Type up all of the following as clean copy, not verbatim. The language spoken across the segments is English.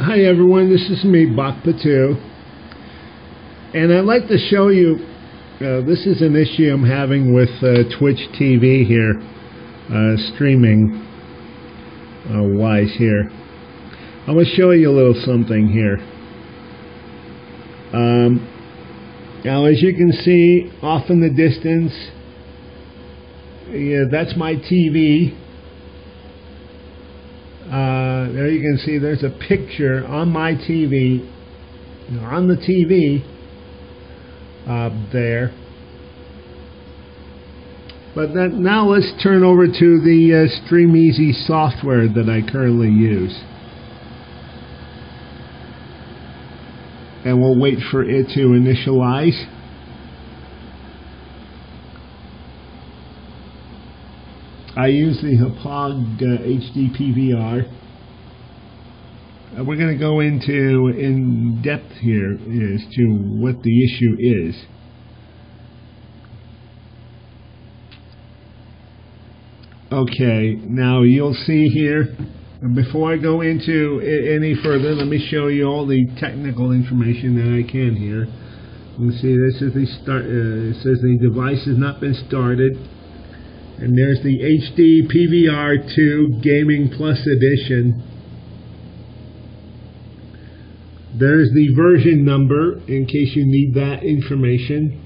Hi everyone, this is me, Bach Patu, and I'd like to show you, this is an issue I'm having with Twitch TV here, streaming wise here. I'm going to show you a little something here. Now as you can see off in the distance, that's my TV. There you can see there's a picture on my TV, on the TV there. But now let's turn over to the StreamEasy software that I currently use. And we'll wait for it to initialize. I use the Hauppauge HD PVR. We're going to go into in depth here as to what the issue is. Okay, now you'll see here, before I go into any further, let me show you all the technical information that I can here. You see this is the start, it says the device has not been started. And there's the HD PVR 2 Gaming Plus Edition. There's the version number in case you need that information.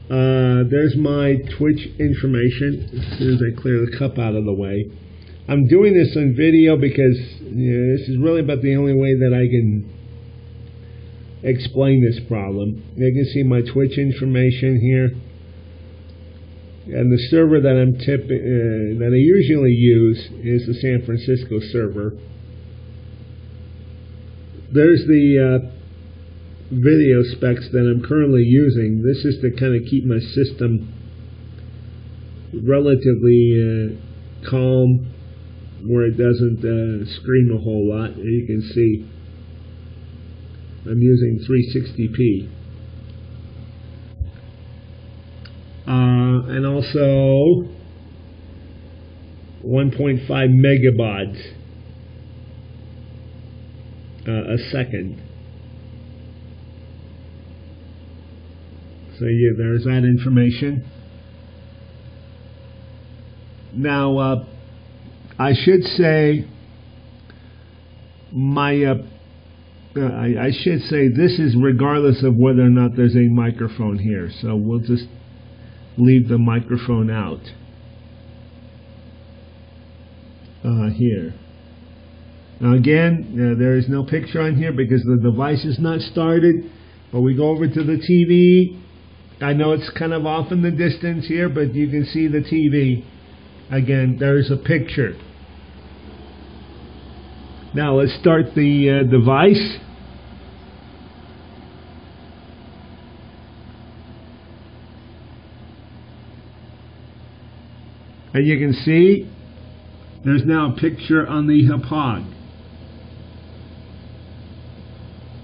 There's my Twitch information as soon as I clear the cup out of the way. I'm doing this on video because this is really about the only way that I can explain this problem. You can see my Twitch information here, and the server that that I usually use is the San Francisco server. There's the video specs that I'm currently using. This is to kind of keep my system relatively calm, where it doesn't scream a whole lot. You can see I'm using 360p. And also 1.5 megabaud a second. So yeah, there's that information. Now, I should say I should say this is regardless of whether or not there's a microphone here. So we'll just leave the microphone out here. Now again, there is no picture on here because the device is not started. But we go over to the TV. I know it's kind of off in the distance here, but you can see the TV. Again, there's a picture. Now let's start the device. And you can see there's now a picture on the Hauppauge.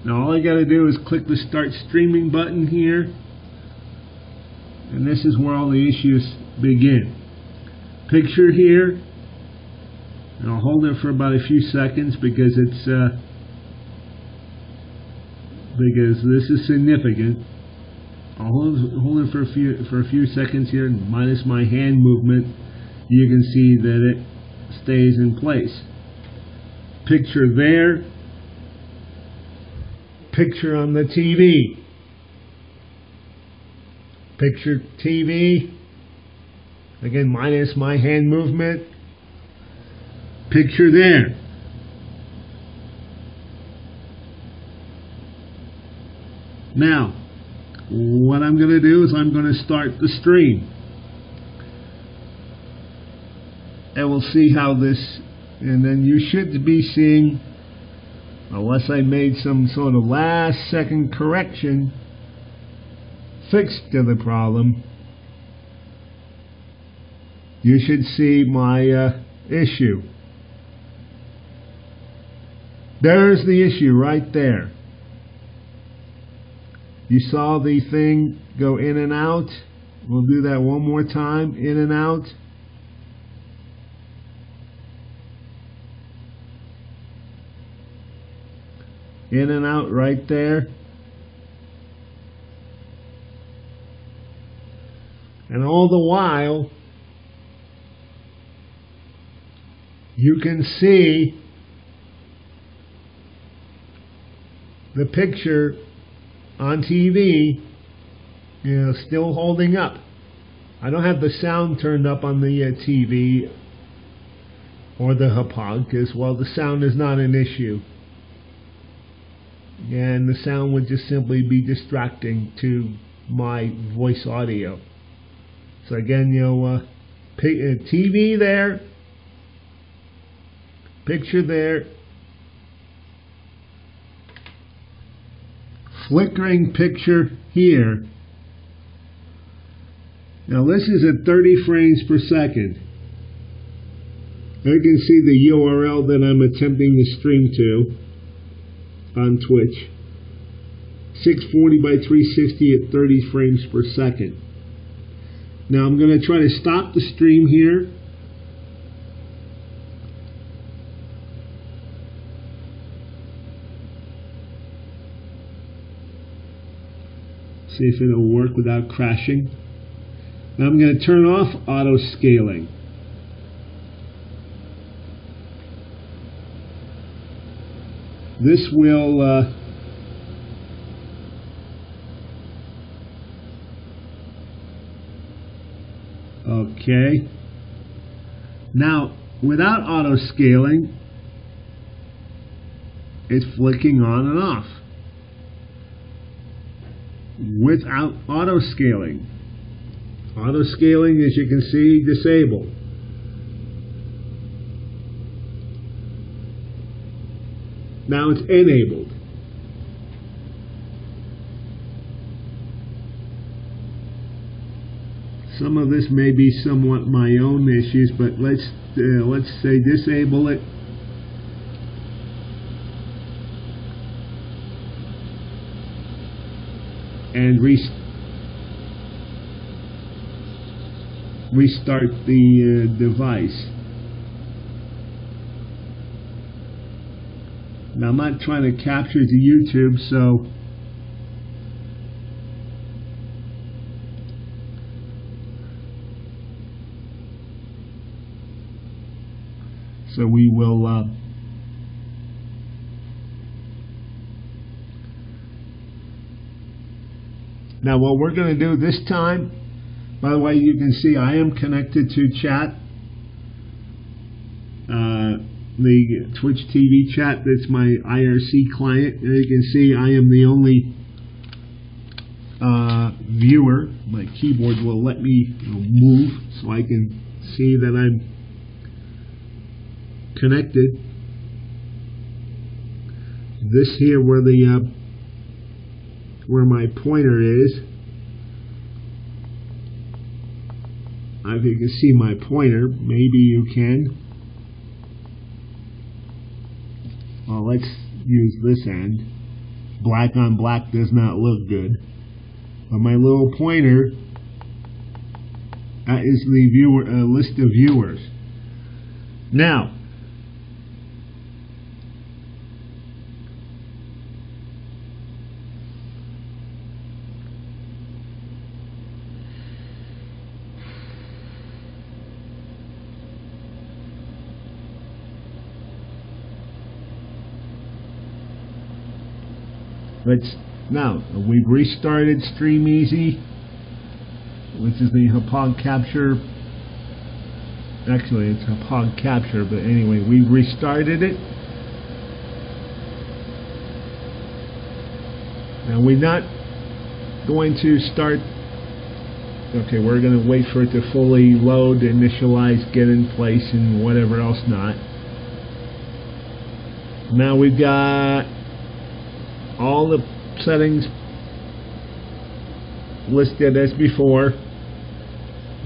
Now all I got to do is click the Start Streaming button here. And this is where all the issues begin. Picture here. And I'll hold it for about a few seconds because it's because this is significant. I'll hold it for a few seconds here, and minus my hand movement, you can see that it stays in place. Picture there. Picture on the TV. Picture TV. Again, minus my hand movement. Picture there. Now, what I'm going to do is I'm going to start the stream. And we'll see how this, and then you should be seeing, unless I made some sort of last second correction, fix to the problem, you should see my issue. There's the issue right there. You saw the thing go in and out. We'll do that one more time, in and out. in and out right there. And all the while, you can see the picture on TV, still holding up. I don't have the sound turned up on the TV or the Hauppauge because, well, the sound is not an issue. And the sound would just simply be distracting to my voice audio. So again, TV there, picture there, flickering picture here. Now this is at 30 frames per second. You can see the URL that I'm attempting to stream to on Twitch. 640 by 360 at 30 frames per second. Now I'm going to try to stop the stream here. See if it'll work without crashing. Now I'm going to turn off auto scaling. This will okay. Now without auto scaling, it's flicking on and off. Without auto scaling, as you can see, disabled. Now it's enabled. Some of this may be somewhat my own issues, but let's say disable it. And restart the device. Now I'm not trying to capture the YouTube, so we will now what we're going to do this time, by the way, you can see I am connected to chat, the Twitch TV chat. That's my IRC client, and you can see I am the only viewer. My keyboard will let me move so I can see that I'm connected. This here where my pointer is. If you can see my pointer, maybe you can. Well, let's use this end. Black on black does not look good. But my little pointer, that is the viewer list of viewers. Now, we've restarted StreamEasy, which is the Hauppauge Capture. Actually, it's Hauppauge Capture, but anyway, we restarted it. Now we're not going to start. Okay, we're going to wait for it to fully load, initialize, get in place, and whatever else not. Now we've got all the settings listed as before,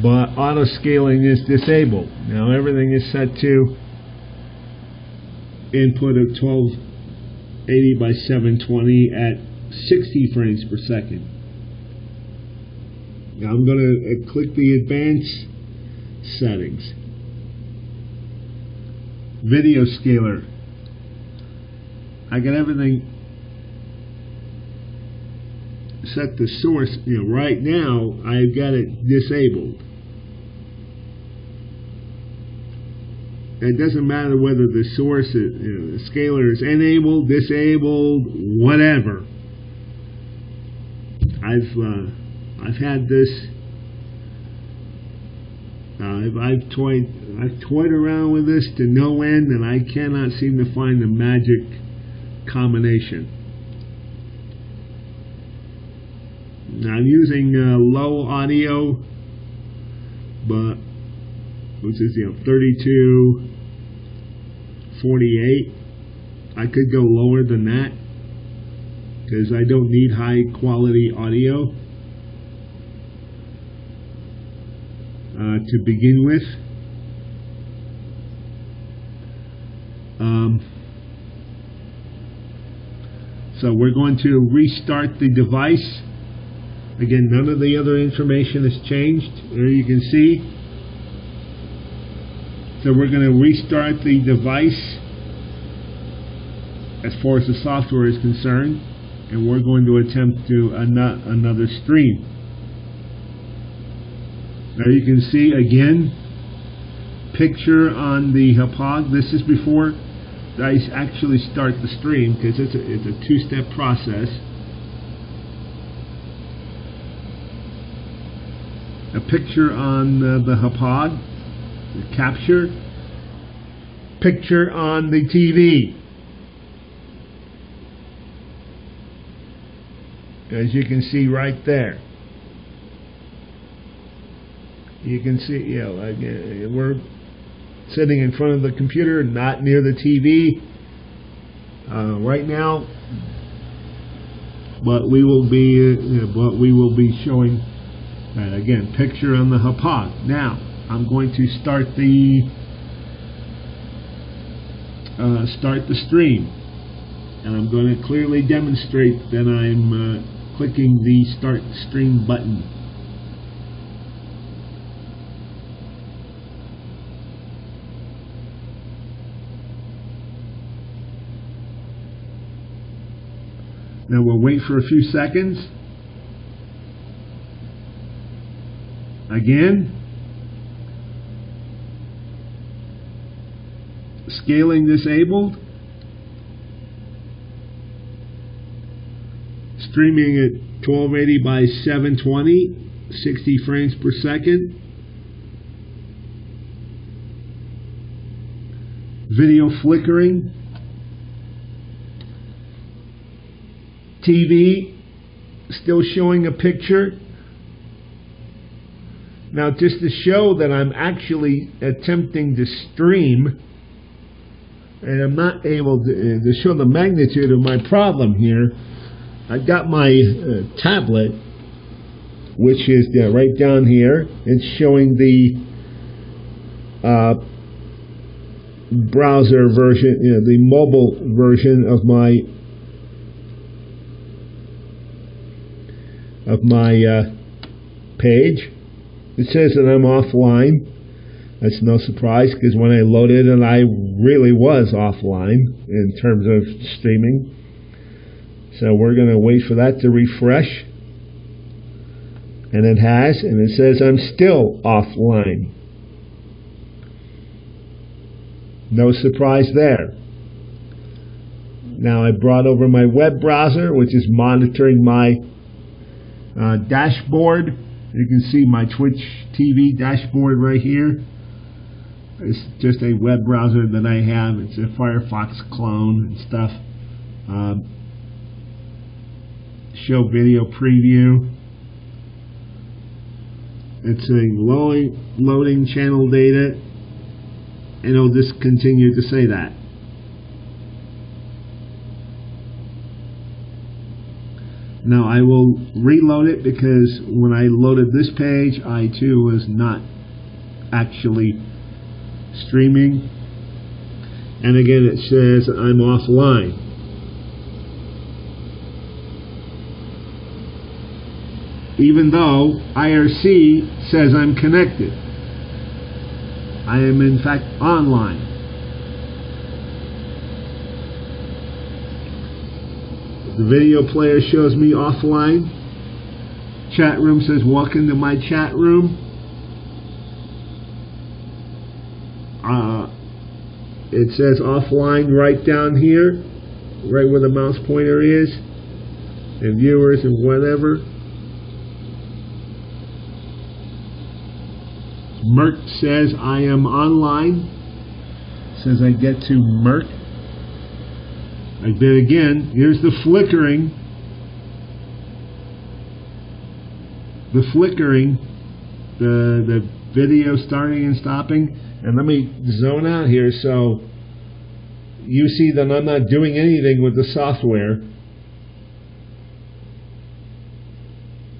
but auto scaling is disabled. Now everything is set to input of 1280 by 720 at 60 frames per second. Now I'm going to click the advanced settings. Video scaler. I got everything set the source, right now I've got it disabled. It doesn't matter whether the source is, the scaler is enabled, disabled, whatever. I've had this. I've toyed around with this to no end, and I cannot seem to find the magic combination. Now, I'm using low audio, but which is 3248. I could go lower than that because I don't need high quality audio to begin with. So we're going to restart the device. Again, none of the other information has changed. There you can see. So we're going to restart the device as far as the software is concerned, and we're going to attempt to another stream. Now you can see again, picture on the Hauppauge. This is before I actually start the stream, because it's a two-step process. A picture on the Hauppauge, the capture. Picture on the TV. As you can see right there. You can see, we're sitting in front of the computer, not near the TV right now. But we will be, showing. And again, picture on the Hauppauge. Now, I'm going to start the stream, and I'm going to clearly demonstrate that I'm clicking the Start Stream button. Now we'll wait for a few seconds. Again, scaling disabled, streaming at 1280 by 720, 60 frames per second, video flickering, TV still showing a picture. Now, just to show that I'm actually attempting to stream, and I'm not able to show the magnitude of my problem here, I've got my tablet, which is right down here. It's showing the browser version, the mobile version of my page. It says that I'm offline. That's no surprise, because when I loaded it, I really was offline in terms of streaming. So we're going to wait for that to refresh. And it has, and it says I'm still offline. No surprise there. Now I brought over my web browser, which is monitoring my dashboard. You can see my Twitch TV dashboard right here. It's just a web browser that I have. It's a Firefox clone and stuff. Show video preview. It's saying loading channel data, and it'll just continue to say that. Now I will reload it, because when I loaded this page, I too was not actually streaming. And again, it says I'm offline. Even though IRC says I'm connected. I am in fact online. The video player shows me offline. Chat room says, welcome to my chat room. It says offline right down here, right where the mouse pointer is, and viewers and whatever. Mert says, I am online. Says I get to Mert. I did again. Here's the flickering. The flickering. The video starting and stopping. And let me zone out here so you see that I'm not doing anything with the software.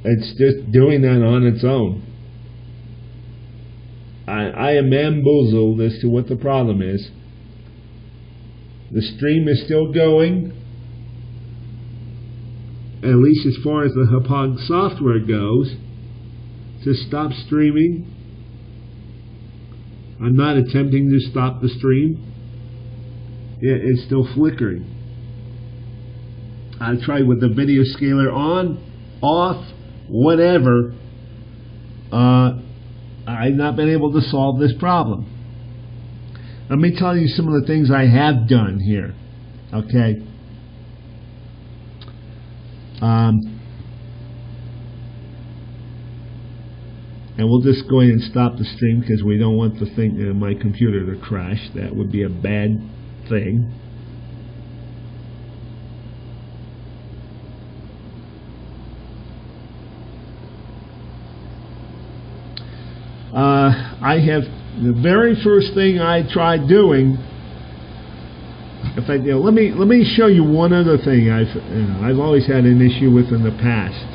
It's just doing that on its own. I am bamboozled as to what the problem is. The stream is still going, at least as far as the Hauppauge software goes. Just stop streaming. I'm not attempting to stop the stream. It's still flickering. I tried with the video scaler on, off, whatever. I've not been able to solve this problem. Let me tell you some of the things I have done here. Okay. And we'll just go ahead and stop the stream because we don't want the thing, my computer to crash. That would be a bad thing. I have the very first thing I tried doing. In fact, let me show you one other thing I've always had an issue with in the past.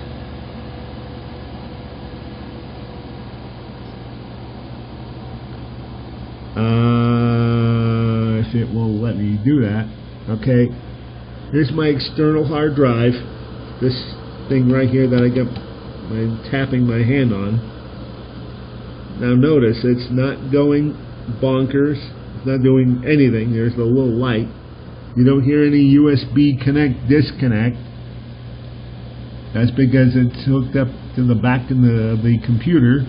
If it will let me do that. Okay, here's my external hard drive. This thing right here that I'm tapping my hand on. Now notice it's not going bonkers. It's not doing anything. There's the little light. You don't hear any USB connect disconnect. That's because it's hooked up to the back of the computer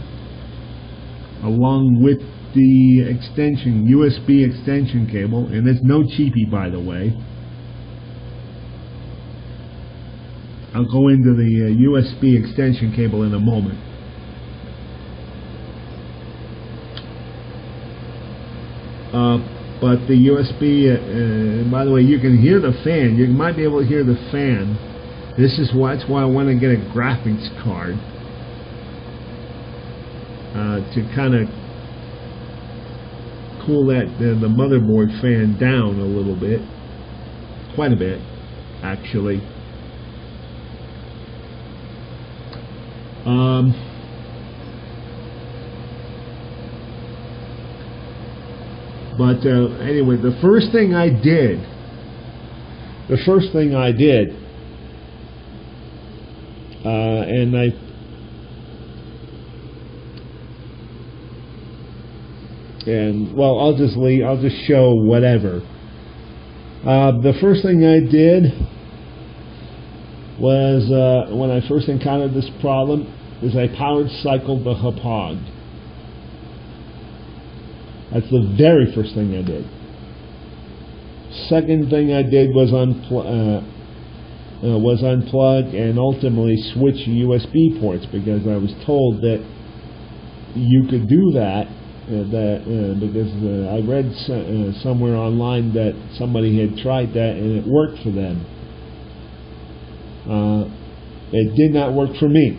along with the extension, USB extension cable, and it's no cheapie, by the way. I'll go into the USB extension cable in a moment. But the USB, by the way, you can hear the fan. You might be able to hear the fan. That's why I want to get a graphics card to kind of cool the motherboard fan down a little bit, quite a bit, actually. But anyway, the first thing I did, I'll just show whatever. The first thing I did was when I first encountered this problem is I powered cycled the Hauppauge. That's the very first thing I did. Second thing I did was unplug and ultimately switch USB ports, because I was told that you could do that. Because I read somewhere online that somebody had tried that and it worked for them. It did not work for me,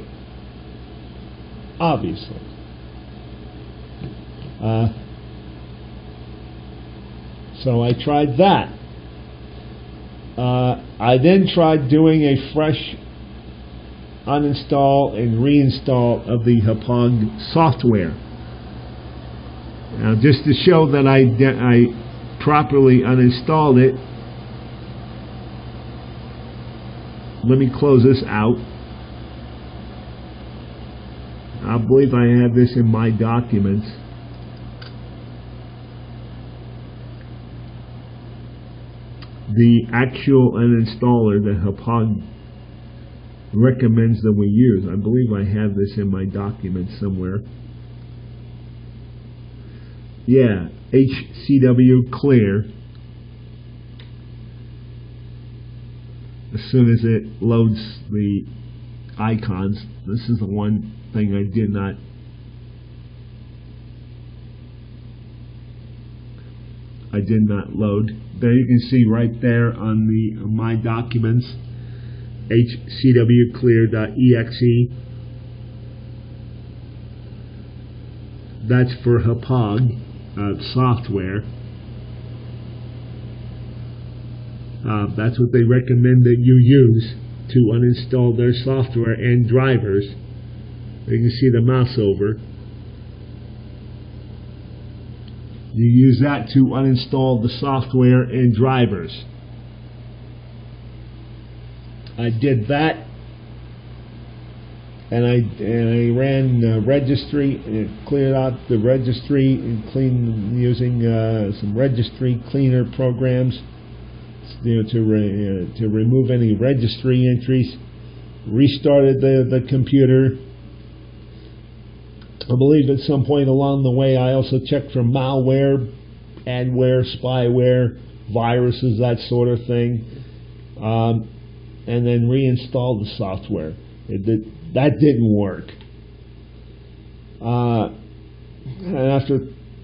obviously. So I tried that. I then tried doing a fresh uninstall and reinstall of the Hauppauge software. Now, just to show that I properly uninstalled it, let me close this out. I believe I have this in my documents. The actual uninstaller, the Hauppauge recommends that we use. I believe I have this in my documents somewhere. Yeah, HCW Clear. As soon as it loads the icons, this is the one thing I did not load. There you can see right there on the my documents, hcwclear.exe. That's for Hauppauge software. That's what they recommend that you use to uninstall their software and drivers. You can see the mouse over. You use that to uninstall the software and drivers. I did that, and I ran registry, and it cleared out the registry and cleaned using some registry cleaner programs, to remove any registry entries. Restarted the computer. I believe at some point along the way I also checked for malware, adware, spyware, viruses, that sort of thing, and then reinstalled the software. That didn't work. And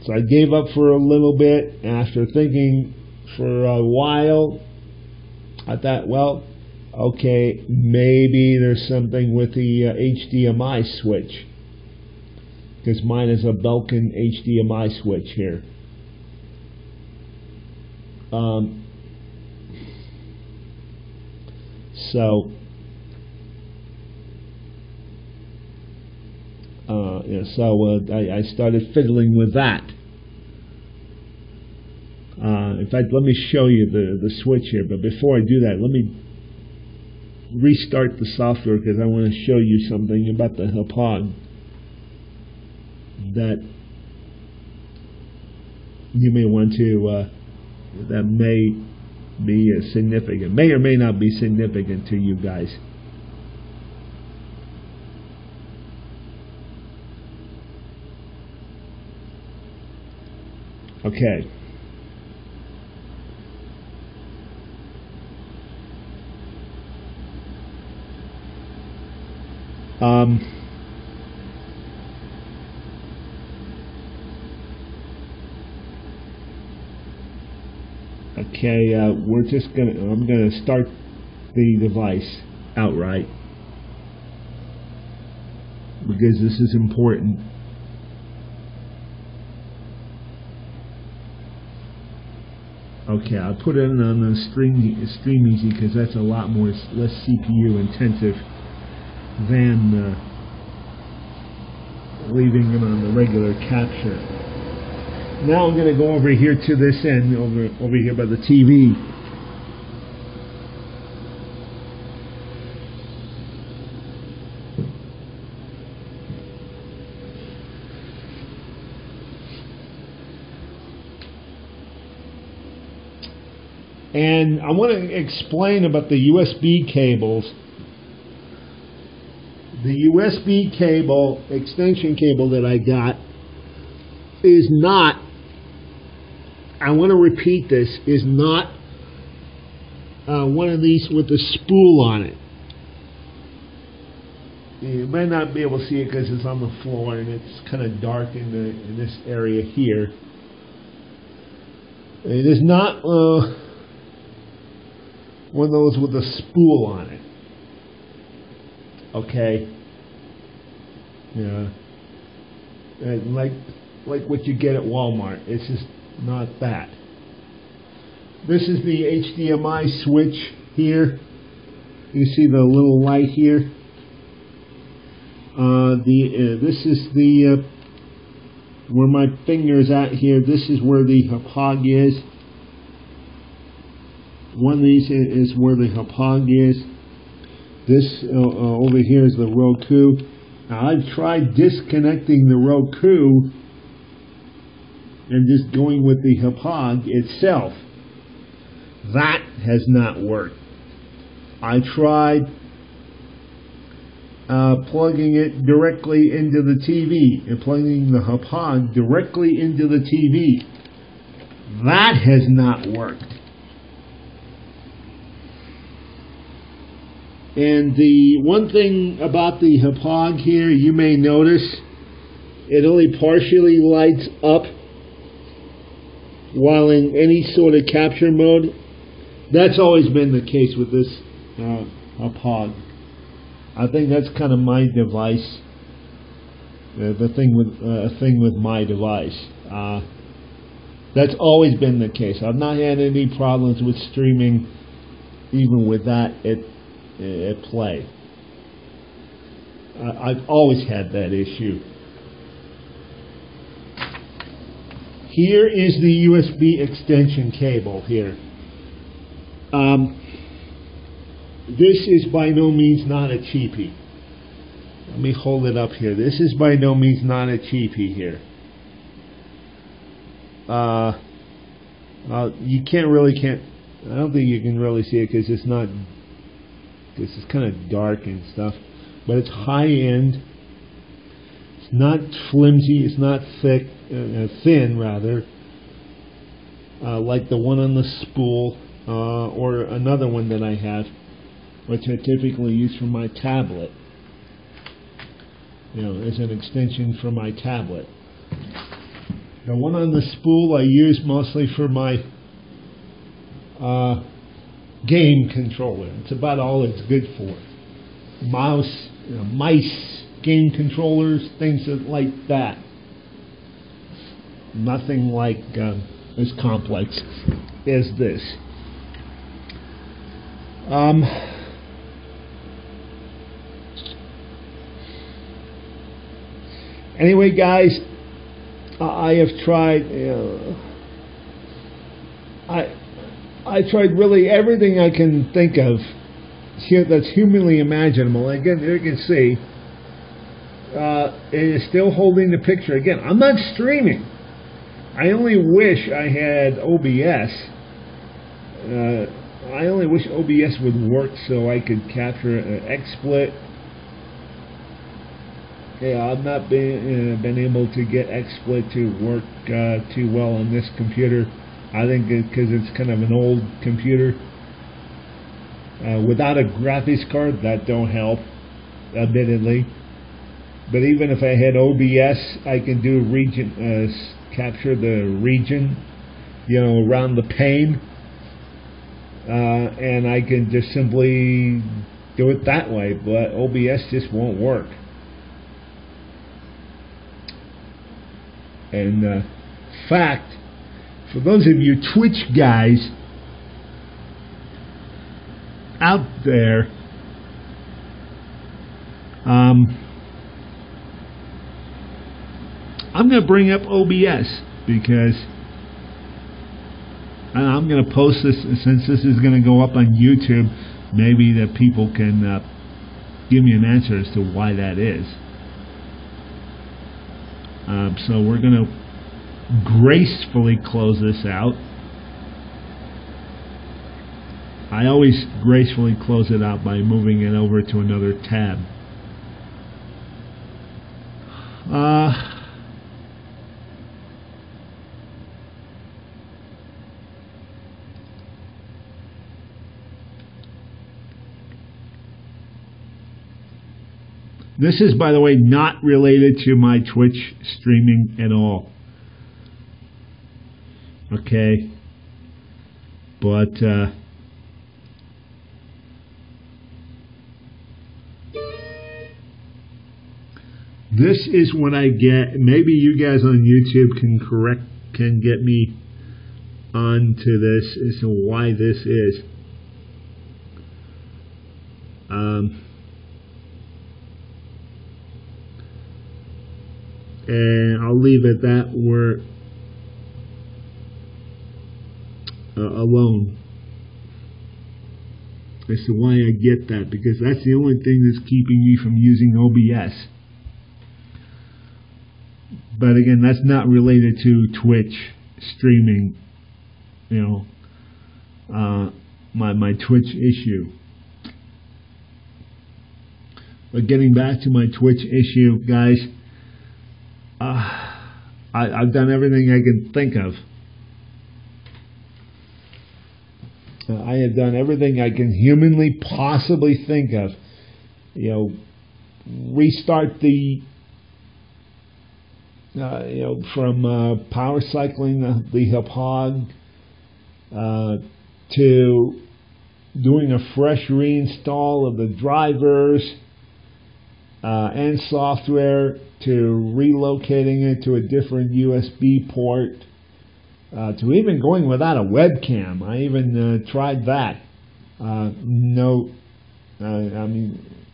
so I gave up for a little bit. After thinking for a while, I thought, well, okay, maybe there's something with the HDMI switch, because mine is a Belkin HDMI switch here. I started fiddling with that. In fact, let me show you the switch here. But before I do that, let me restart the software, because I want to show you something about the Hauppauge that you may want to, that may be significant, may or may not be significant to you guys. Okay. Okay, I'm gonna start the device outright, because this is important. Okay, I'll put it on the Stream Easy, because that's a lot less CPU intensive than leaving it on the regular capture. Now I'm going to go over here to this end, over here by the TV. And I want to explain about the USB cables. The USB cable, extension cable that I got, is not, I want to repeat this, is not one of these with a spool on it. You might not be able to see it because it's on the floor and it's kind of dark in this area here. It is not one of those with a spool on it. Okay. Yeah. Like what you get at Walmart. It's just not that. This is the HDMI switch here. You see the little light here. This is the where my finger is at here. This is where the Hauppauge is. One of these is where the Hauppauge is. This over here is the Roku. Now, I've tried disconnecting the Roku and just going with the Hauppauge itself. That has not worked. I tried plugging it directly into the TV and plugging the Hauppauge directly into the TV. That has not worked. And the one thing about the Hauppauge here, you may notice, it only partially lights up while in any sort of capture mode. That's always been the case with this Hauppauge. I think that's kind of my device. The thing with my device. That's always been the case. I've not had any problems with streaming, even with that at play. I've always had that issue. Here is the USB extension cable here. This is by no means not a cheapie. Let me hold it up here. This is by no means not a cheapie here. You can't. I don't think you can really see it because it's not. This is kind of dark and stuff, but it's high end. It's not flimsy. It's not thick, thin rather, like the one on the spool or another one that I have, which I typically use for my tablet. As an extension for my tablet. The one on the spool I use mostly for my game controller. It's about all it's good for. Mouse, mice, game controllers, things like that. Nothing like as complex as this. Anyway, guys, I have tried. I tried really everything I can think of that's humanly imaginable. Again, you can see it is still holding the picture. Again, I'm not streaming. I only wish I had OBS. I only wish OBS would work so I could capture an XSplit. Yeah, I've not been able to get XSplit to work too well on this computer. I think because it's kind of an old computer. Without a graphics card, that don't help, admittedly. But even if I had OBS, I can do region, capture the region, around the pane. And I can just simply do it that way. But OBS just won't work. And fact, for those of you Twitch guys out there, I'm going to bring up OBS because I'm going to post this, since this is going to go up on YouTube. Maybe that people can give me an answer as to why that is. So we're going to gracefully close this out. I always gracefully close it out by moving it over to another tab. This is, by the way, not related to my Twitch streaming at all. Okay? But, this is what I get. Maybe you guys on YouTube can get me onto this as to why this is. And I'll leave it that word alone as to why I get that, because that's the only thing that's keeping me from using OBS. But again, that's not related to Twitch streaming, my Twitch issue. But getting back to my Twitch issue, guys, I've done everything I can think of. I have done everything I can humanly possibly think of. Restart the, from power cycling the Hauppauge to doing a fresh reinstall of the drivers and software, to relocating it to a different USB port, to even going without a webcam. I even tried that.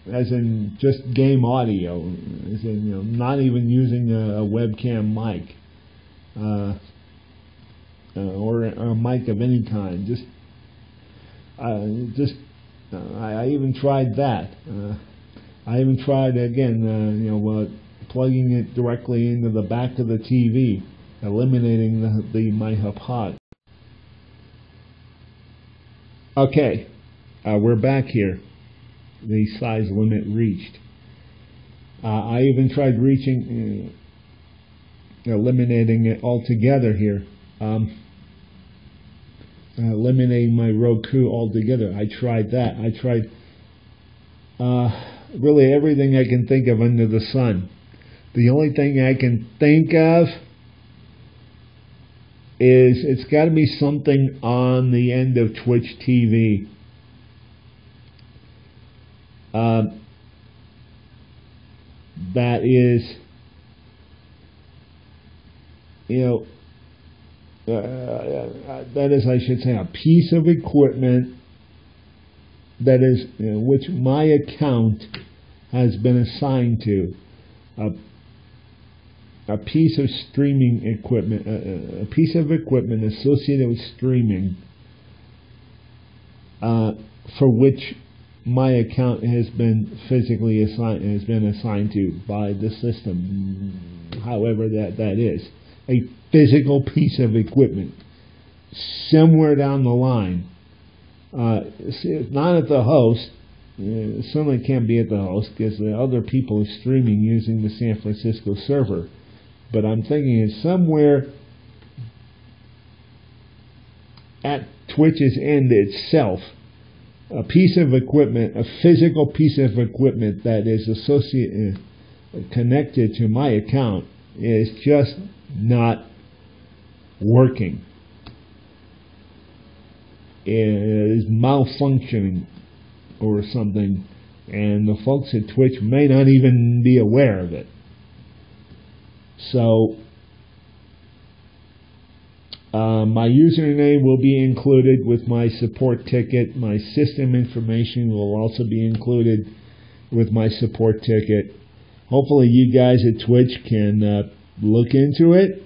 As in just game audio, as in not even using a webcam mic or a mic of any kind. I even tried that. I even tried again, plugging it directly into the back of the TV, eliminating my Hauppauge. Okay, we're back here. The size limit reached. I even tried eliminating it altogether here. Eliminating my Roku altogether. I tried that. I tried really everything I can think of under the sun. The only thing I can think of is it's got to be something on the end of Twitch TV. That is, that is, I should say, a piece of equipment that is, which my account has been assigned to. A piece of streaming equipment, a piece of equipment associated with streaming, for which my account has been physically assigned to by the system, however that is. A physical piece of equipment somewhere down the line. It's not at the host. It certainly can't be at the host because the other people are streaming using the San Francisco server. But I'm thinking it's somewhere at Twitch's end itself. A piece of equipment, a physical piece of equipment that is connected to my account is just not working. It is malfunctioning or something, and the folks at Twitch may not even be aware of it. So my username will be included with my support ticket. My system information will also be included with my support ticket. Hopefully you guys at Twitch can look into it,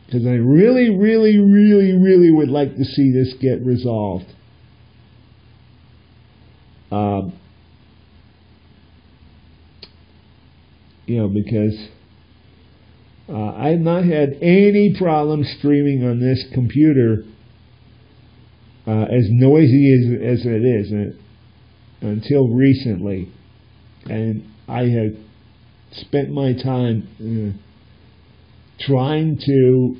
because I really, really, really, really would like to see this get resolved. Because I have not had any problem streaming on this computer, as noisy as it is, until recently. And I have spent my time trying to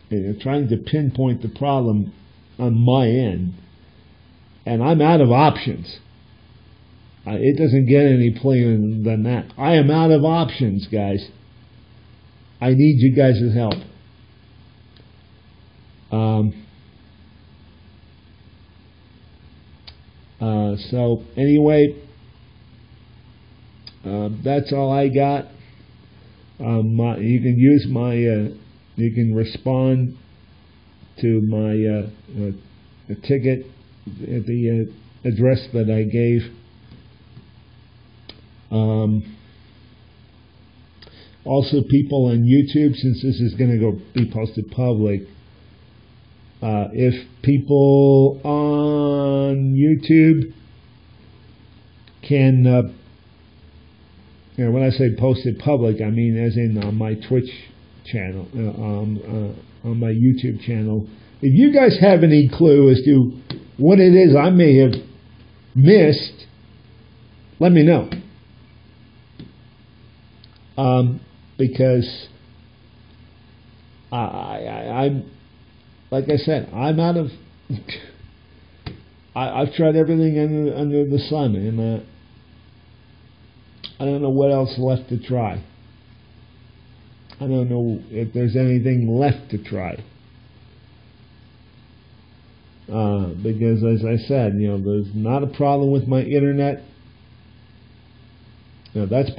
pinpoint the problem on my end, and I'm out of options. It doesn't get any plainer than that. I am out of options, guys. I need you guys' help. So anyway, that's all I got. You can use my, you can respond to my ticket at the address that I gave. Also, people on YouTube, since this is going to be posted public, if people on YouTube can, when I say posted public, I mean as in on my Twitch channel, on my YouTube channel. If you guys have any clue as to what it is I may have missed, let me know. Because I'm, like I said, I'm out of. I've tried everything under the sun, and I don't know what else left to try. I don't know if there's anything left to try. Because, as I said, there's not a problem with my internet. That's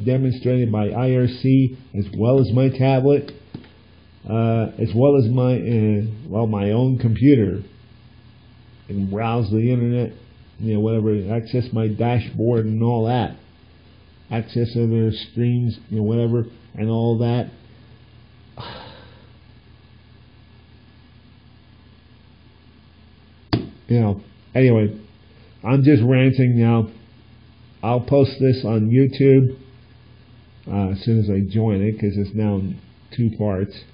demonstrated by IRC, as well as my tablet, as well as my own computer. And browse the internet, whatever, access my dashboard and all that, access other streams, whatever, and all that. Anyway, I'm just ranting now. I'll post this on YouTube as soon as I join it, because it's now in 2 parts.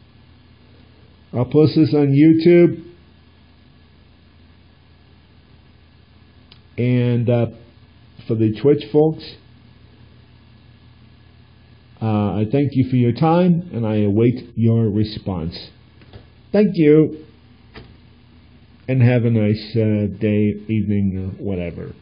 I'll post this on YouTube. And for the Twitch folks, I thank you for your time, and I await your response. Thank you, and have a nice day, evening, or whatever.